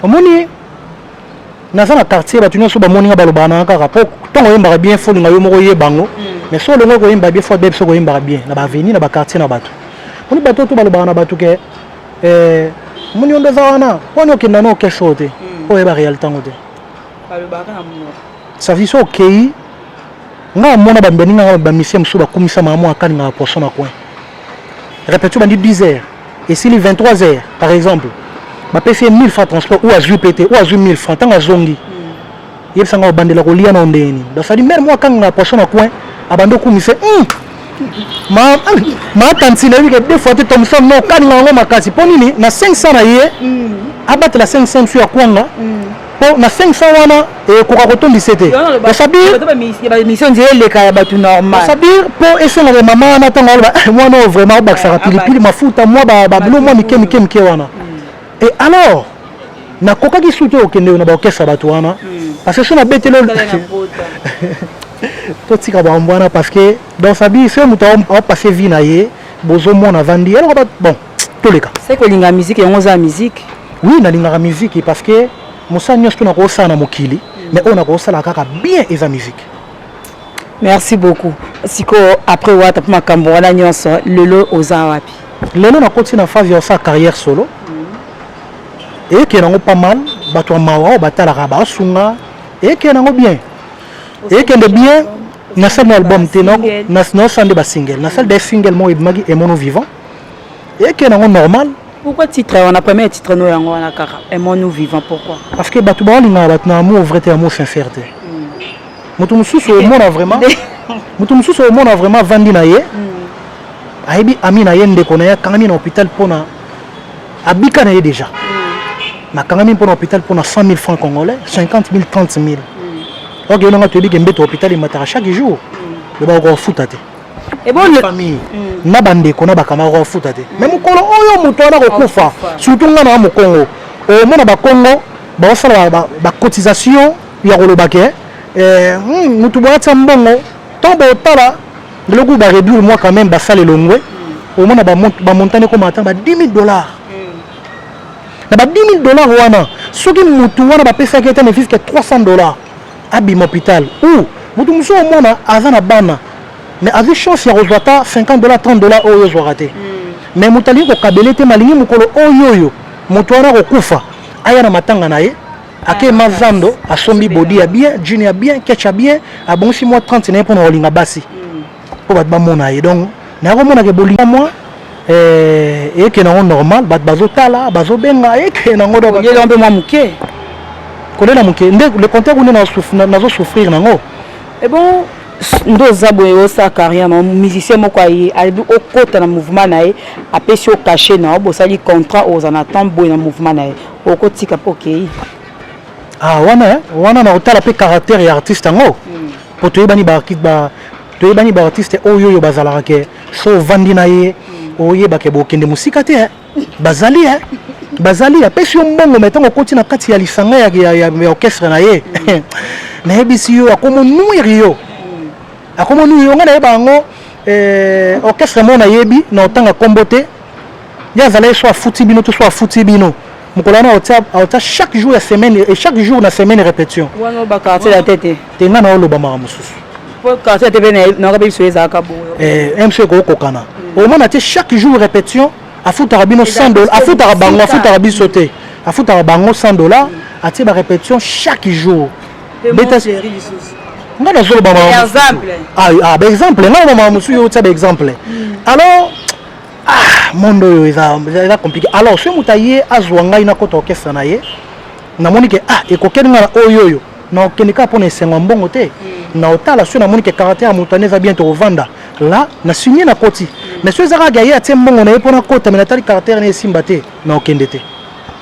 au moins na ça na quartier ba tunyo so ba moninga balobana kaka po tongo yemba bien fo linga yo moko ye bango mais so longo ko yemba bien fo be so ko yemba bien na ba avenue na ba quartier na bato oni bato to balobana bato ke moni onda zawana poni okenda no keshote o yeba réalité ngote balobaka na mo ça vie so okay nga mona ba mbeninga ba mission so ba kumisa mamo akani nga poisson na coin répète bandi 10h et si les 23h par exemple ba pese 1000 francs transport ou azu pété ou azu 1000 francs tanga zongi yebsa nga bandela ko lia na ndeni da ça dit même moi quand nga poisson na coin abando kumisa ma tanti na wi des fois te tomson no kan nga makasi ponini na 500 na ye abatela 500 sur kwanga na 500 wana et koka kotondi c'était ça dire ba mission dire les ka ba tout normal ça dire pour essayer na maman na tanga moi non vraiment ba ça pilipili mafuta moi ba bilo moi mike wana et alors na koka ki soute okende na ba okesa ba to wana parce que so na betelo to tika ba mbwana parce que dans sa vie c'est muto a passer vie na ye bozo mona vandi alors bon tous les cas c'est que linga musique yango za musique oui na linga musique parce que Moussa na kosala mokili mais on a kosala kaka bien eza musique. Merci beaucoup. Siko après Wata pour makambo wana nyonso lelo oza wapi? Lelo na continue na phase ya sa carrière solo. Et que nango pas mal, bato mawa batala raba sunga et que nango bien. Et que de bien na sa album tenok na sande ba single. Na sa des single mo ibmagi et mono vivant. Et que nango normal. Pourquoi titre on a premier titre no yango wana kaka aimons-nous vivants pourquoi parce que batu ba linga bat na amour vrai amour sincérité mutu mususu au monde vraiment vandi na ye aibi amina yende kona ya kangami na hôpital pona abika na ye déjà na kangami pona hôpital pona 100 000 francs congolais 50 000 30 000 ok on a te dit que mbeto hôpital il matara chaque jour le ba ko futate et bon la famille na bande kona bakama ko futate même mukolo oyo muto na ko kufa surtout ngana mu Congo o mona ba Congo ba osala ba cotisation ya kolobake mutu bo tsambongo tombo tala le goût ba réduire moi quand même ba sale longwe o mona ba montane ko mata ba $10,000 na ba $10,000 wana soki mutu wana ba pesa kete ne fisque $300 abi hôpital ou mutu muso mona azana bana mais avec chance ya kozwata $50 $30 oyo zo raté mais mutali ko kabelete malingi mukolo oyo mutu wana kokufa aya na matanga na ye ake mazando asombi body ya bien jean ya bien ketcha bien abonsi moi 30 na pona olinga basi po bat ba mona ye donc na ko mona ke bolinga moi et que non normal bat bazotala bazobenga et que nango do yele un peu moins muké kolela muké le contexte on na zo souffrir nango et bon ndo zaboye o sa carrière non musicien moko ayi albi o kota na mouvement na ye apesi o caché na o bosali contrat aux en attend boy na mouvement na ye o kotika pokei ah wana na otala pe caractère ya artiste ngo po to yebani ba artiste oyo bazala ke so vandi na ye oyeba ke bokende musika te bazali apesi yo mbongo metango koti na kati ya lisanga ya orchestre na ye na yebisi yo akomo nuiri yo ngana yeba ngo orchestre mo na yebi na otanga kombo te ya zala so afuti bino to so afuti bino mukolana ota chaque jour ya semaine et chaque jour na semaine répétition wana ba quartier la tête te ngana oloba mara mususu po quartier te bene na ka biso ezaka bo MC ko kokana au moment te chaque jour répétition afutara bino $100 afutara bango afutara biso te afutara bango $100 atie ba répétition chaque jour beta chérie lisusu ngana zolo ba mara exemple ba exemple ngana mama musu yo tia ba exemple alors mondo yo eza compliqué alors ce mutaye azwa ngai na kota orchestre na ye na moni ke ekokeni ngana oyo na okenika pona esenga mbongo te na otala so na moni ke caractère mutane za bien to vanda là na signé na koti mais so ezaka gaye atie mbongo na ye pona kota mais na tali caractère na esimba te na okende te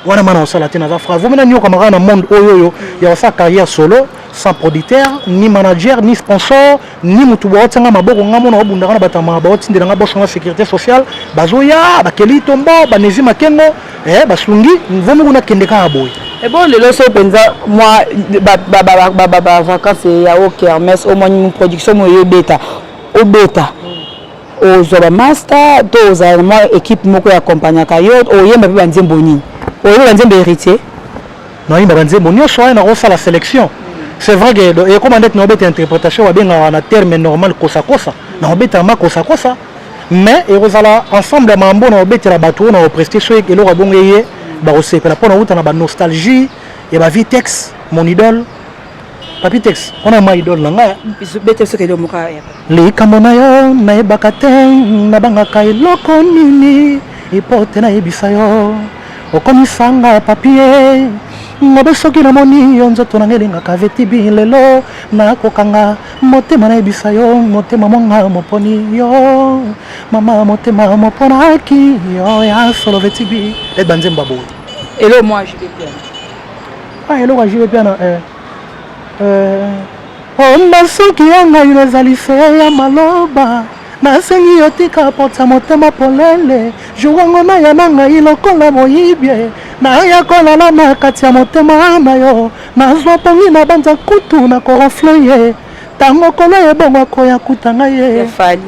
wana mana osala te na za fra vomena nyoka maka na monde oyo ya sa carrière solo sans producteur ni manager ni sponsor ni mutu botsanga maboko ngamo na obundaka na batama botindela nga boso na sécurité sociale bazoya bakeli tombo banezi makengo basungi vomi kuna kendeka aboy et bon le loso penza moi ba vacances ya au kermesse au moins une production moyo beta au beta au zoba master to za moi équipe moko ya accompagnaka yo oyemba pe banzembo nini oyemba banzembo héritier non yemba banzembo nyo so na rosa la sélection. C'est vrai que et comme on dit notre interprétation va bien en terme normal kosa na obeta ma kosa mais erozala ensemble mambo na obeta la bateau na presté so et lo rabongo yé ba osepela pona uta na ba nostalgie et ba vitex mon idole papitex on a ma idole nga bete so ke do muka ya le kamona yo na ebakate na banga kai loko nini ipote na ebisa yo okomisanga papier ngobe soki na moni yo nzoto na ngelinga kaveti bilelo na kokanga motema na ebisa yo motema monga moponi yo mama motema mopona ki yo ya solo veti bi et banzemba bo elo moi je vais bien elo je vais bien onda soki yanga inezali se ya maloba nasengi yo tika pota motema polele juwango na ya nanga ilokola moyibye na ya kolala na kati ya motema na yo nazwa pongi na banza kutu na korofle ye tango kola ye bongo koya kutanga ye fali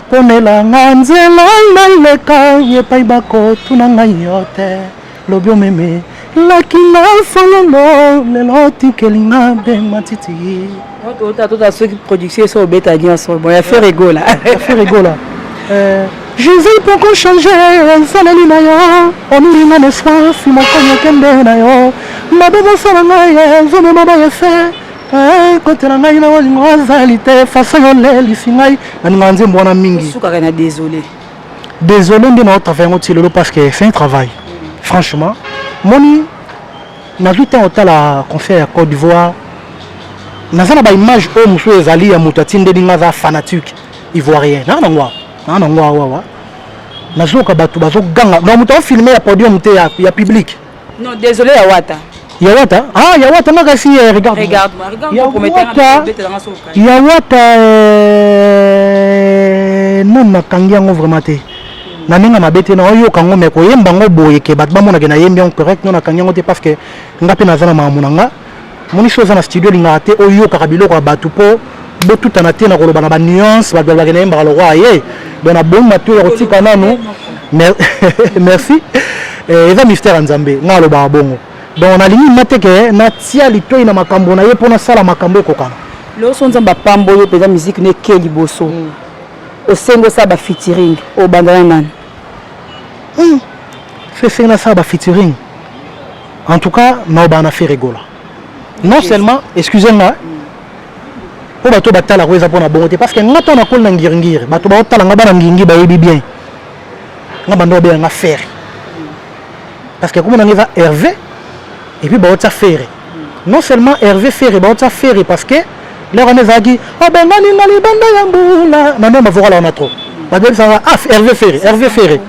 ponela nga nzela naleka ye pai bako tuna ngai yo te lobio meme lakina fololo lelo tikelinga be matiti Tota ceux qui produisent sur bêta bien sur bon il fait rigoler Jésus pour qu'on change salali na yo onulinga ne soir si mon konya kende na yo mabebo sala ngai zome mama yefe côté na ngai na olingo azalite façon yo leli singai na nganze mbona mingi Suka na désolé ndi na travail ngotilo parce que c'est un travail franchement moni na tout temps otala concert à Côte d'Ivoire nazana ba image o muso ezali ya mutatinde dinga za fanatique ivoirien na ngwa wa nazoka batu bazoganga na muto filmer ya podium te ya public non désolé ya Wata ya Wata Makasi regarde-moi ya Wata non na kangiango vraiment te na ninga mabete na oyo kango meko yemba ngo boye ke bat bamona ke na yembi on correct non na kangiango te parce que ngape nazana mamunanga moni chose na studio linga te oyo kakabilo kwa batu po botuta na te na koloba na ba nuance ba bla na yemba lo roi ye donc na bon matu ya kotika nanu merci eza mystère nzambe ngalo ba bongo donc on a limité que na tia litoi na makambo na ye pona sala makambo kokana lo sonza ba pambo yo peza musique ne ke liboso o sengo sa ba featuring o bandana nan c'est na sa ba featuring en tout cas na ba na fait rigola non seulement excusez-moi po bato batala ko eza pona bongote parce que ngata na kol na ngir bato ba otala ngaba na ngingi ba yebi bien ngaba ndo be nga faire parce que comme on a Hervé et puis bah on faire non seulement Hervé faire bah on faire parce que là on a dit oh ben nani ngali banda yambula na même voilà on a trop bah donc ça va Hervé faire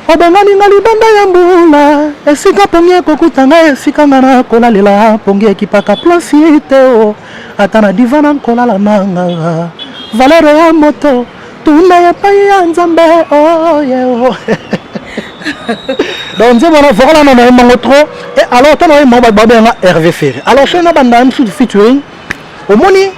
oh ben nani ngali banda yambula esika pongie kokutanga esika ngana kolalela pongie kipaka placite o atana divana kolala nanga valeur ya moto tuna ya paya nzambe oh yeah donc je voilà voilà on a un trop et alors tu as moi babé na Hervé Ferré alors je na banda un sous featuring au moni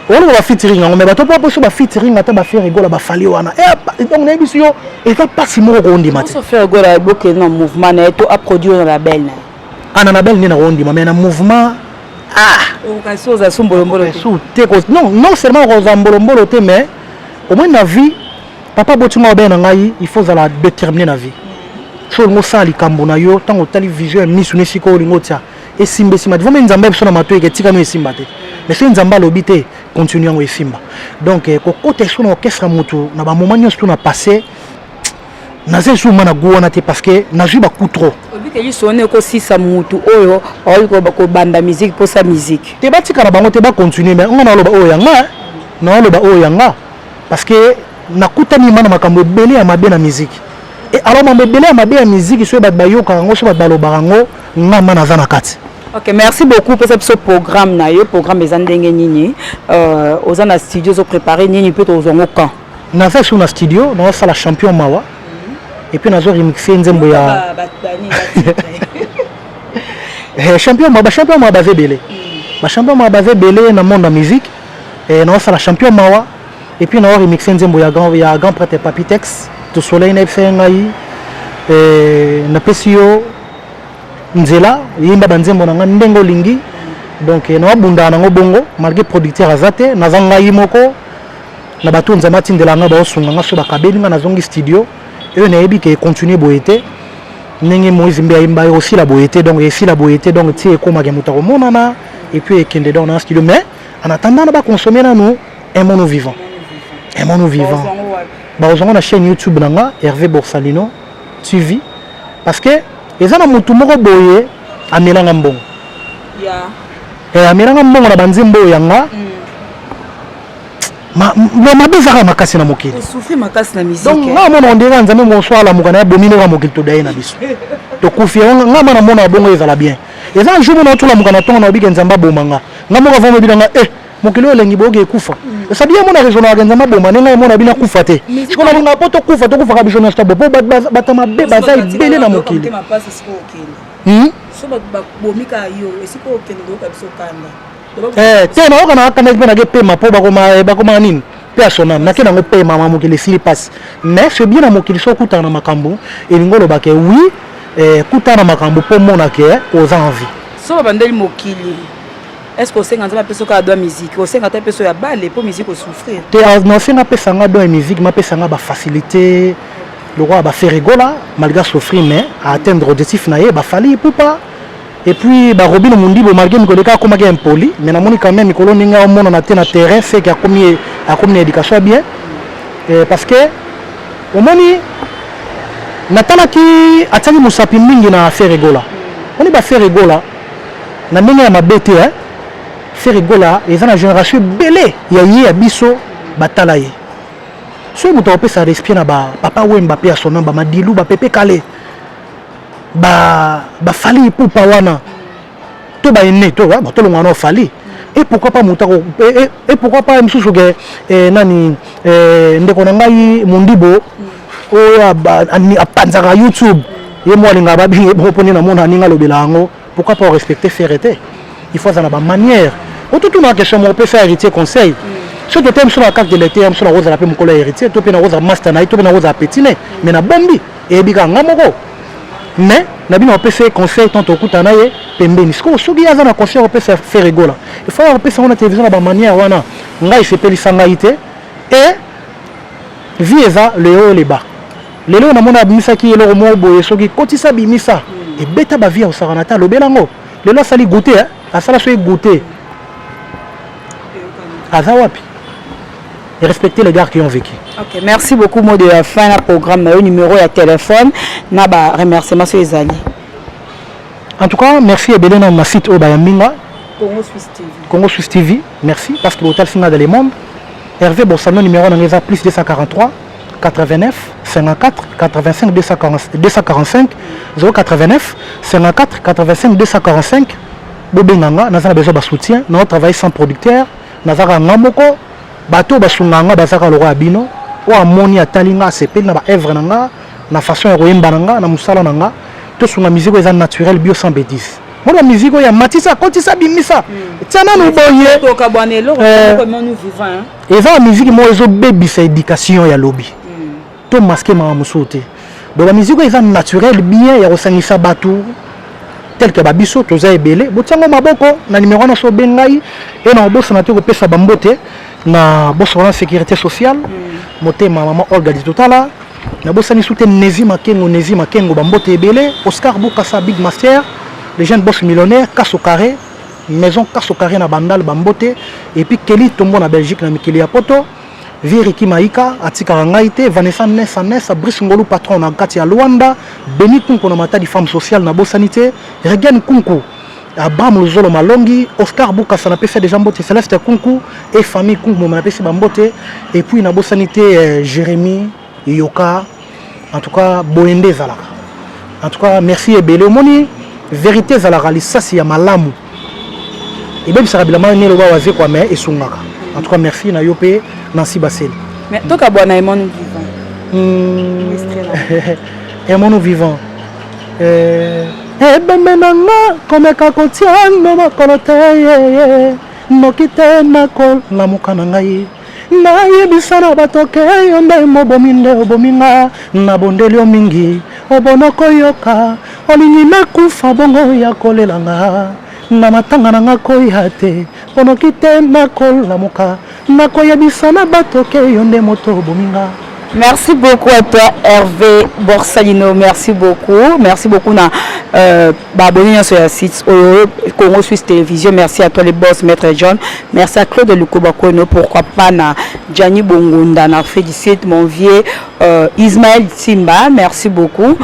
on va featuring on mais bato pas pour featuring ata ba faire rigola ba fali wana et donc na biso et pas pas si mo ko ndima te so faire rigola boké na mouvement na to a produire na label na ana label ni na ko ndima mais na mouvement o ka so za sumbolombolo te non seulement ko za mbolombolo te mais au moins na vie papa botinga ba na ngai il faut la déterminer na vie so ngo sali kambo na yo tango tali vision misu ne siko lingo tia e simbe simba voma nzamba so na mato ke tika no esimba te mais so nzamba lobité continue ngo esimba donc ko côté so na orchestre mutu na ba moment nyos to na passé na zesu mana goana te parce que na juba coup trop obi ke yi sonne ko sisa mutu oyo oyo ko banda musique pour sa musique te batika na bango te ba continuer mais on na loba oyo yanga na loba oyo yanga parce que na kutani mana makambo belé ya mabe na musique. Et alors, je vais la musique, je vais ok, merci beaucoup pour ce programme. Le programme des Andengeni. Aux en studio, ils préparé Nini peut aux camp. Nous avons fait un studio, nous avons fait la champion Mawa. Et puis nous avons remixé Nzembo ya. Champion Mawa basé belé. Champion Mawa basé belé dans le monde de la musique. Et nous avons fait la champion Mawa. Et puis nous avons remixé Nzembo ya grand prêtre Papitex. To soleil na fait ngai na pesio nzela yimba banzembo na ndengo lingi donc na bunda na ngobongo malgré producteur azate na zanga yimoko na batu nzama tindela nga ba osunga nga so bakabeli nga na zongi studio et na yebi ke continuer boyete ndenge Moïse mbe yimba aussi la boyete donc ici la boyete donc ti ekoma ke mutako monana et puis ekende dans un studio mais en attendant na ba consommer na nous un monde vivant bah on a la chaîne YouTube nanga Hervé Borsalino TV parce que les ana mutu moko boye amelanga mbongo et amelanga mbongo na banzembo yanga ma bezaka makasi na mokili souffrir makasi na musique donc nga mona ondera nzambe mo swala mukana ya bomino ka mokili to dai na biso to kufia nga mana mona bongo ezala bien eza jour na tula mukana tonga na bige nzamba bomanga nga moko vamo bidanga mokili olengi boge ekufa ça dit mon raison à nzamba bomba nenga mona bina kufa te siko na nga poto kufa to kufa ka biso na stabo po batama be baza ibele na mokili so ba bomika yo esiko okende do ka biso kanda te na okana kana pe na ke pema po bakoma nini personnel na ke na ngo pema mama mokili si passe mais c'est bien na mokili so kutana makambo elingolo ba ke oui kutana makambo po mona ke aux envie so bandeli mokili. Est-ce que vous avez besoin de musique? Vous avez besoin de balle pour musique ou souffrir? Non, si on besoin de musique, on a besoin de facilité. Le roi va faire rigoler malgré souffrir, mais à atteindre l'objectif, il va falloir pour pas. Et puis, Robin Mundi, malgré que le cas comme un poli, mais on quand même que l'on a un terrain, c'est qu'il y a une éducation bien. Parce que, au moment où Natana a tenu Moussapi Mingi na faire rigoler. On va faire rigoler. On a ma bête, hein? Faire rigola et dans la génération belé ya biso batala ye so muto pe sa respire na ba papa wemba pe son nom ba madilu ba pepe kale ba fali pour pa wana to ba ene to ba to ngwana fali et pourquoi pas mutako et pourquoi pas msusu ke nani ndeko na ngai mundibo o ani apanzaka YouTube ye mo linga ba bi proponi na mona ninga lobelango pourquoi pas respecter ferreté. Il faut avoir une manière. Autant que ma question, on peut faire héritier conseil. Ce que tu aimes sur la carte de l'été, sur la rose à la paix, mon collègue héritier, tu peux la rose à master, tu peux la rose à pétiner, mais na bombi, et bien, mais nabi na opesa conseil tant okutana ye pembeni siko soki aza na conseil opesa faire rigola il faut opesa na télévision na ba manière wana ngai sepelisa ngai te et vie eza le haut et le bas lelo na mona abimisaki eloko mo boye soki kotisa bimisa et beta ba vie osaka ta lobelango lelo asali goûter asala so goûter aza wapi et respecter les gars qui ont vécu. Ok, merci beaucoup mot de la fin du programme numéro de téléphone na ba remerciement sur les alliés. En tout cas, merci Ebele na ma site Obayaminga Congo Suisse TV. Congo Suisse TV, merci parce que l'hôtel Singa dans le monde. Hervé Bossano numéro dans plus 243 89 54 85 245 089 54 85 245 Bobenganga nazana besoin de soutien, notre travail sans producteur, nazara ngamoko bato basunganga bazaka loko abino o amoni atalinga sepeli na ba œuvre nanga na façon ya koyemba nanga na musala nanga to sunga musique eza naturel bio sans bêtise mo la musique ya matisa kotisa bimisa tiana no boye to ka bonelo comment nous vivons eza musique mo ezo bebisa éducation ya lobby to masquer ma musote do la musique eza naturel bien ya kosangisa bato tel que babiso toza ebele botiango maboko na numéro na so bengai et na boss na te ko pesa bambote na boss na sécurité sociale motema maman Olga di Totala na boss ni soute Nezi Makengo bambote ebele Oscar Bukasa Big Master les jeunes boss millionnaires Kasso Carré maison Kasso Carré na bandal bambote et puis Kelly Tombo na Belgique na Mikili ya poto Viriki Maïka Atika Rangaite Vanessa Nessa Brice Ngolu patron na kati ya Luanda Beni Kunko na mata di femme sociale na bosanité Regen Kunku Abraham Luzolo Malongi Oscar Bukasa na pesa déjà mbote Céleste Kunku et famille Kunku na pesa bambote et puis na bosanité Jérémy Yoka en tout cas Boende Zalaka en tout cas merci Ebele Moni vérité Zalaka lisasi ya malamu et même ça bilama ne lo ba waze kwa mais esungaka en tout cas merci na yopé Nancy Bassel. Mais donc à boire aimons nous vivons. Aimons nous vivons. Benanga comme kakotiano makolote nokite nakol la mukana ngai na yebisana batoke yonde mobominde obominga na bondelio mingi obonoko yoka olingi nakufa bongo ya kolelanga na matanga nanga koya te ponokite nakol la muka nakoyebisana batoke yonde moto bominga. Merci beaucoup à toi Hervé Borsalino, merci beaucoup na abonné sur le site Congo Suisse Télévision, merci à toi les boss Maître John, merci à Claude Lukobakono, pourquoi pas na Gianni Bongunda na fait du site mon vieux Ismaël Timba, merci beaucoup.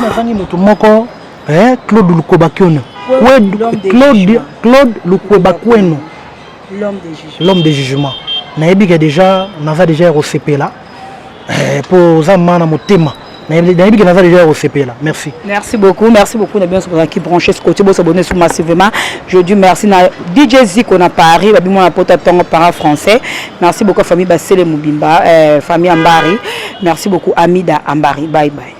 Claude Lukobakono, Claude Lukobakono, l'homme de jugement. Naebi déjà naza déjà au CP là pour zamana motema naebi naza déjà au CP là merci beaucoup na bien sûr qui branché ce côté s'abonner sur massivement je dis merci na DJ Zik on a Paris ba bimo na pota tongo para français merci beaucoup famille Basele Mubimba famille Ambari merci beaucoup Amida Ambari bye bye.